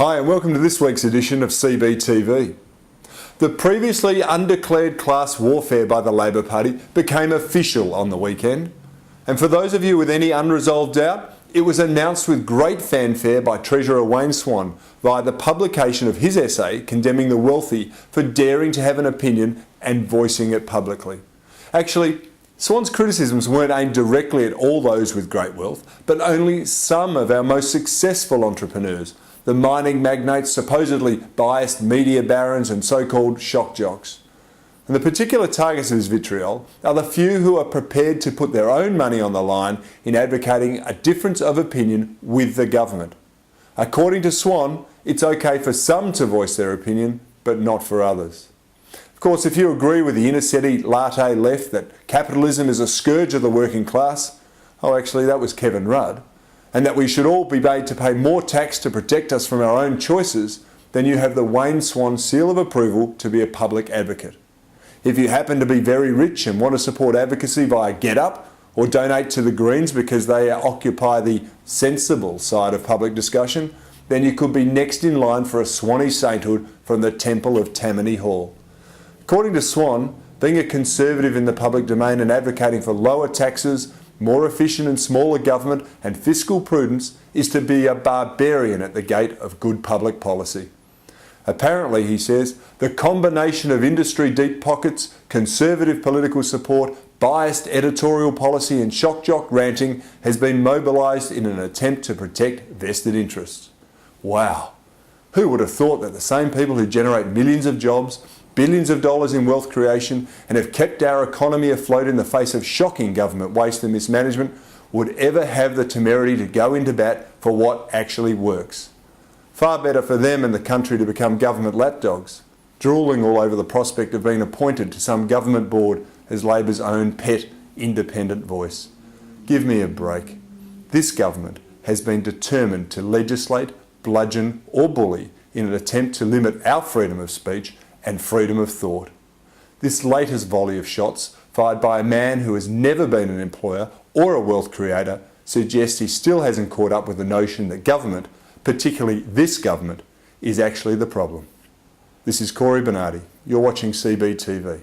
Hi and welcome to this week's edition of CBTV. The previously undeclared class warfare by the Labor Party became official on the weekend. And for those of you with any unresolved doubt, it was announced with great fanfare by Treasurer Wayne Swan via the publication of his essay condemning the wealthy for daring to have an opinion and voicing it publicly. Actually, Swan's criticisms weren't aimed directly at all those with great wealth, but only some of our most successful entrepreneurs, the mining magnates, supposedly biased media barons and so-called shock jocks. And the particular targets of his vitriol are the few who are prepared to put their own money on the line in advocating a difference of opinion with the government. According to Swan, it's okay for some to voice their opinion, but not for others. Of course, if you agree with the inner city latte left that capitalism is a scourge of the working class, oh actually that was Kevin Rudd, and that we should all be made to pay more tax to protect us from our own choices, then you have the Wayne Swan seal of approval to be a public advocate. If you happen to be very rich and want to support advocacy via GetUp or donate to the Greens because they occupy the sensible side of public discussion, then you could be next in line for a Swanee sainthood from the Temple of Tammany Hall. According to Swan, being a conservative in the public domain and advocating for lower taxes, more efficient and smaller government and fiscal prudence is to be a barbarian at the gate of good public policy. Apparently, he says, the combination of industry deep pockets, conservative political support, biased editorial policy and shock jock ranting has been mobilised in an attempt to protect vested interests. Wow! Who would have thought that the same people who generate millions of jobs, billions of dollars in wealth creation and have kept our economy afloat in the face of shocking government waste and mismanagement would ever have the temerity to go into bat for what actually works? Far better for them and the country to become government lapdogs, drooling all over the prospect of being appointed to some government board as Labor's own pet independent voice. Give me a break. This government has been determined to legislate, bludgeon or bully in an attempt to limit our freedom of speech and freedom of thought. This latest volley of shots, fired by a man who has never been an employer or a wealth creator, suggests he still hasn't caught up with the notion that government, particularly this government, is actually the problem. This is Cory Bernardi. You're watching CBTV.